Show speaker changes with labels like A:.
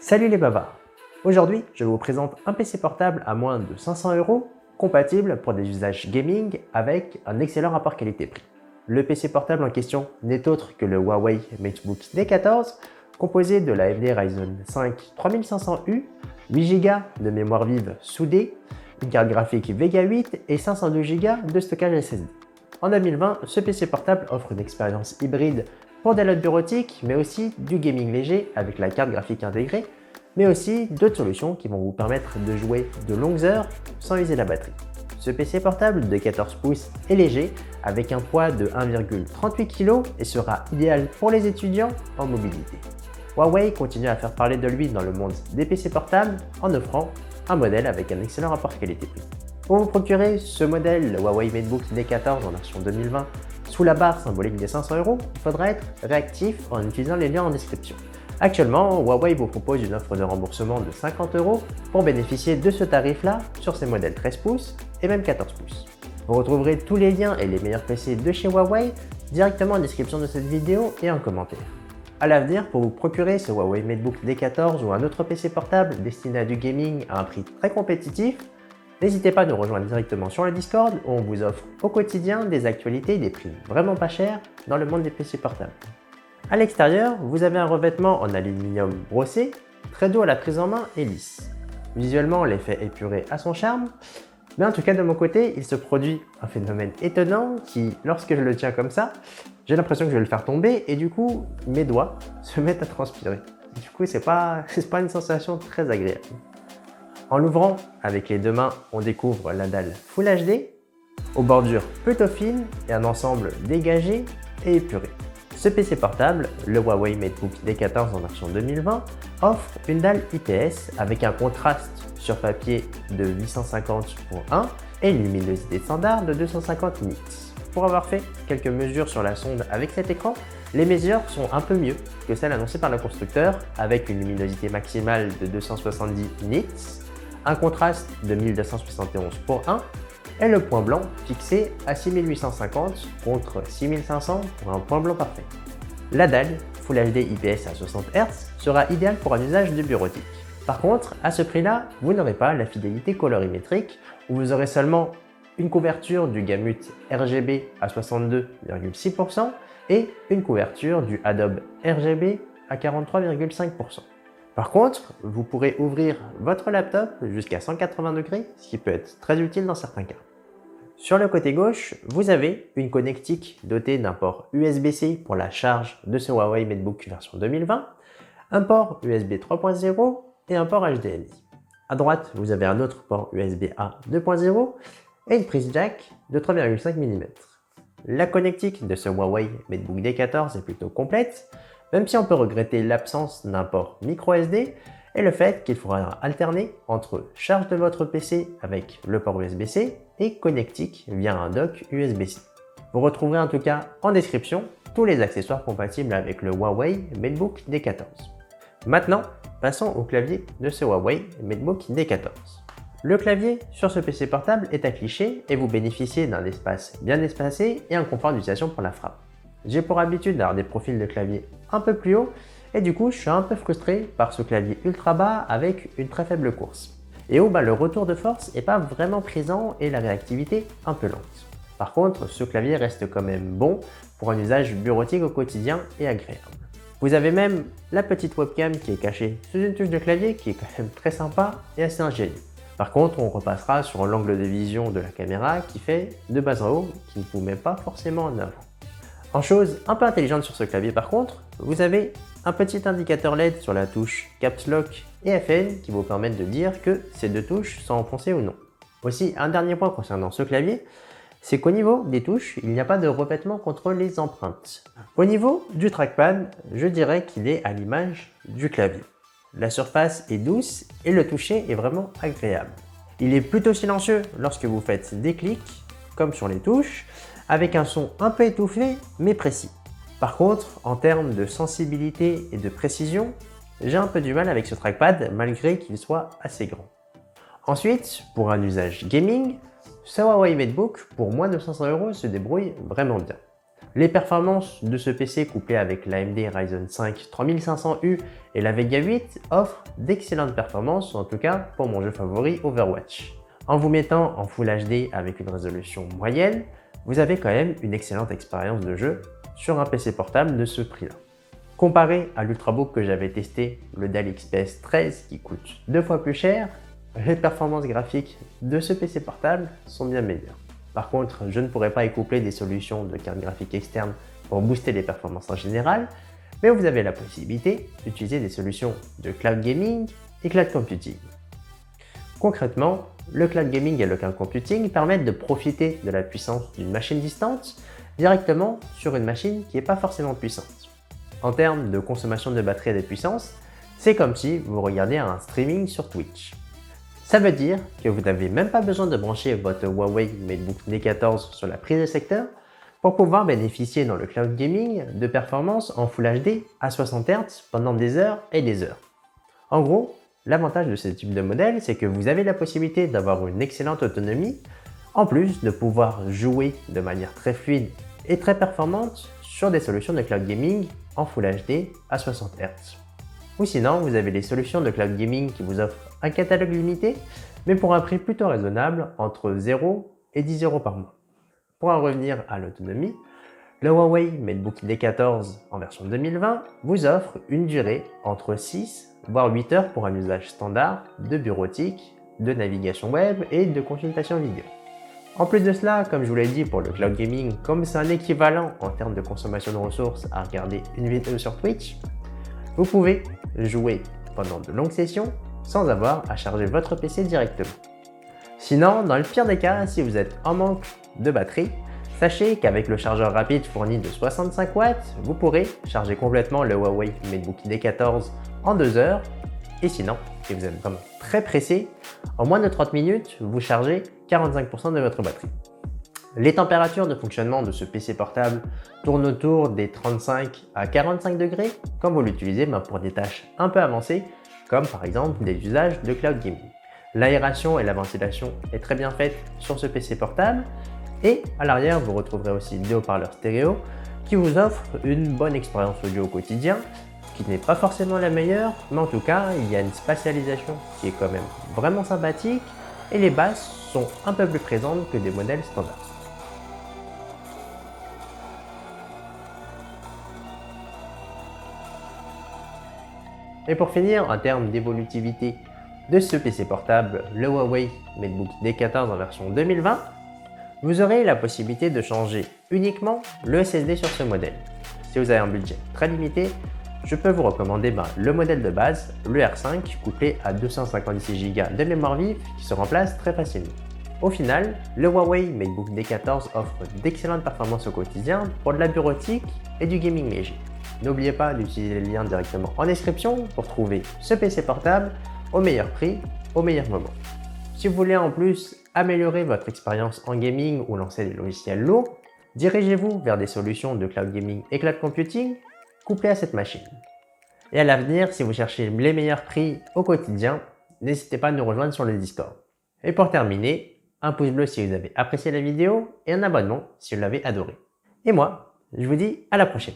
A: Salut les bavards! Aujourd'hui, je vous présente un PC portable à moins de 500 €, compatible pour des usages gaming avec un excellent rapport qualité-prix. Le PC portable en question n'est autre que le Huawei MateBook D14, composé de la AMD Ryzen 5 3500U, 8 Go de mémoire vive soudée, une carte graphique Vega 8 et 512 Go de stockage SSD. En 2020, ce PC portable offre une expérience hybride pour des lots bureautiques, mais aussi du gaming léger avec la carte graphique intégrée, mais aussi d'autres solutions qui vont vous permettre de jouer de longues heures sans user la batterie. Ce PC portable de 14 pouces est léger avec un poids de 1,38 kg et sera idéal pour les étudiants en mobilité. Huawei continue à faire parler de lui dans le monde des PC portables en offrant un modèle avec un excellent rapport qualité-prix. Pour vous procurer ce modèle, le Huawei MateBook D14 en version 2020, sous la barre symbolique des 500 €, il faudra être réactif en utilisant les liens en description. Actuellement, Huawei vous propose une offre de remboursement de 50 € pour bénéficier de ce tarif-là sur ses modèles 13 pouces et même 14 pouces. Vous retrouverez tous les liens et les meilleurs PC de chez Huawei directement en description de cette vidéo et en commentaire. À l'avenir, pour vous procurer ce Huawei MateBook D14 ou un autre PC portable destiné à du gaming à un prix très compétitif, n'hésitez pas à nous rejoindre directement sur le Discord où on vous offre au quotidien des actualités et des prix vraiment pas chers dans le monde des PC portables. À l'extérieur, vous avez un revêtement en aluminium brossé, très doux à la prise en main et lisse. Visuellement, l'effet épuré a son charme, mais en tout cas de mon côté, il se produit un phénomène étonnant qui, lorsque je le tiens comme ça, j'ai l'impression que je vais le faire tomber et du coup, mes doigts se mettent à transpirer. Du coup, c'est pas une sensation très agréable. En l'ouvrant avec les deux mains, on découvre la dalle Full HD, aux bordures plutôt fines et un ensemble dégagé et épuré. Ce PC portable, le Huawei MateBook D14 en version 2020, offre une dalle IPS avec un contraste sur papier de 850/1 et une luminosité standard de 250 nits. Pour avoir fait quelques mesures sur la sonde avec cet écran, les mesures sont un peu mieux que celles annoncées par le constructeur avec une luminosité maximale de 270 nits, un contraste de 1271/1 et le point blanc fixé à 6850 contre 6500 pour un point blanc parfait. La dalle Full HD IPS à 60 Hz sera idéale pour un usage de bureautique. Par contre, à ce prix-là, vous n'aurez pas la fidélité colorimétrique où vous aurez seulement une couverture du gamut RGB à 62,6% et une couverture du Adobe RGB à 43,5%. Par contre, vous pourrez ouvrir votre laptop jusqu'à 180 degrés, ce qui peut être très utile dans certains cas. Sur le côté gauche, vous avez une connectique dotée d'un port USB-C pour la charge de ce Huawei MateBook version 2020, un port USB 3.0 et un port HDMI. À droite, vous avez un autre port USB-A 2.0 et une prise jack de 3,5 mm. La connectique de ce Huawei MateBook D14 est plutôt complète, même si on peut regretter l'absence d'un port micro-SD et le fait qu'il faudra alterner entre charge de votre PC avec le port USB-C et connectique via un dock USB-C. Vous retrouverez en tout cas en description tous les accessoires compatibles avec le Huawei MateBook D14. Maintenant, passons au clavier de ce Huawei MateBook D14. Le clavier sur ce PC portable est à cliché et vous bénéficiez d'un espace bien espacé et un confort d'utilisation pour la frappe. J'ai pour habitude d'avoir des profils de clavier un peu plus hauts et du coup je suis un peu frustré par ce clavier ultra bas avec une très faible course. Et où le retour de force n'est pas vraiment présent et la réactivité un peu lente. Par contre, ce clavier reste quand même bon pour un usage bureautique au quotidien et agréable. Vous avez même la petite webcam qui est cachée sous une touche de clavier qui est quand même très sympa et assez ingénieux. Par contre, on repassera sur l'angle de vision de la caméra qui fait de bas en haut, qui ne vous met pas forcément en avant. En chose un peu intelligente sur ce clavier par contre, vous avez un petit indicateur LED sur la touche Caps Lock et FN qui vous permettent de dire que ces deux touches sont enfoncées ou non. Aussi, un dernier point concernant ce clavier, c'est qu'au niveau des touches, il n'y a pas de revêtement contre les empreintes. Au niveau du trackpad, je dirais qu'il est à l'image du clavier. La surface est douce et le toucher est vraiment agréable. Il est plutôt silencieux lorsque vous faites des clics, comme sur les touches, avec un son un peu étouffé mais précis. Par contre, en termes de sensibilité et de précision, j'ai un peu du mal avec ce trackpad malgré qu'il soit assez grand. Ensuite, pour un usage gaming, ce Huawei MateBook pour moins de 500 € se débrouille vraiment bien. Les performances de ce PC couplé avec l'AMD Ryzen 5 3500U et la Vega 8 offrent d'excellentes performances, en tout cas pour mon jeu favori Overwatch. En vous mettant en Full HD avec une résolution moyenne, vous avez quand même une excellente expérience de jeu sur un PC portable de ce prix-là. Comparé à l'Ultrabook que j'avais testé, le Dell XPS 13 qui coûte 2 fois plus cher, les performances graphiques de ce PC portable sont bien meilleures. Par contre, je ne pourrais pas y coupler des solutions de carte graphique externe pour booster les performances en général, mais vous avez la possibilité d'utiliser des solutions de cloud gaming et cloud computing. Concrètement, le cloud gaming et le cloud computing permettent de profiter de la puissance d'une machine distante directement sur une machine qui n'est pas forcément puissante. En termes de consommation de batterie et de puissance, c'est comme si vous regardiez un streaming sur Twitch. Ça veut dire que vous n'avez même pas besoin de brancher votre Huawei MateBook D14 sur la prise de secteur pour pouvoir bénéficier dans le cloud gaming de performances en Full HD à 60 Hz pendant des heures et des heures. En gros, l'avantage de ce type de modèle, c'est que vous avez la possibilité d'avoir une excellente autonomie, en plus de pouvoir jouer de manière très fluide et très performante sur des solutions de cloud gaming en Full HD à 60 Hz. Ou sinon, vous avez les solutions de cloud gaming qui vous offrent un catalogue limité, mais pour un prix plutôt raisonnable, entre 0 et 10 € par mois. Pour en revenir à l'autonomie, le Huawei MateBook D14 en version 2020 vous offre une durée entre 6 voire 8 heures pour un usage standard de bureautique, de navigation web et de consultation vidéo. En plus de cela, comme je vous l'ai dit pour le cloud gaming, comme c'est un équivalent en termes de consommation de ressources à regarder une vidéo sur Twitch, vous pouvez jouer pendant de longues sessions sans avoir à charger votre PC directement. Sinon, dans le pire des cas, si vous êtes en manque de batterie, sachez qu'avec le chargeur rapide fourni de 65 watts, vous pourrez charger complètement le Huawei MateBook D14 en 2 heures. Et sinon, si vous êtes vraiment très pressé, en moins de 30 minutes, vous chargez 45% de votre batterie. Les températures de fonctionnement de ce PC portable tournent autour des 35 à 45 degrés quand vous l'utilisez pour des tâches un peu avancées, comme par exemple des usages de cloud gaming. L'aération et la ventilation est très bien faite sur ce PC portable et à l'arrière vous retrouverez aussi des haut-parleurs stéréo qui vous offrent une bonne expérience audio au quotidien, qui n'est pas forcément la meilleure, mais en tout cas il y a une spatialisation qui est quand même vraiment sympathique et les basses sont un peu plus présentes que des modèles standards. Et pour finir, en termes d'évolutivité de ce PC portable, le Huawei MateBook D14 en version 2020, vous aurez la possibilité de changer uniquement le SSD sur ce modèle. Si vous avez un budget très limité, je peux vous recommander le modèle de base, le R5, couplé à 256 Go de mémoire vive qui se remplace très facilement. Au final, le Huawei MateBook D14 offre d'excellentes performances au quotidien pour de la bureautique et du gaming léger. N'oubliez pas d'utiliser le lien directement en description pour trouver ce PC portable au meilleur prix, au meilleur moment. Si vous voulez en plus améliorer votre expérience en gaming ou lancer des logiciels lourds, dirigez-vous vers des solutions de cloud gaming et cloud computing couplées à cette machine. Et à l'avenir, si vous cherchez les meilleurs prix au quotidien, n'hésitez pas à nous rejoindre sur le Discord. Et pour terminer, un pouce bleu si vous avez apprécié la vidéo et un abonnement si vous l'avez adoré. Et moi, je vous dis à la prochaine.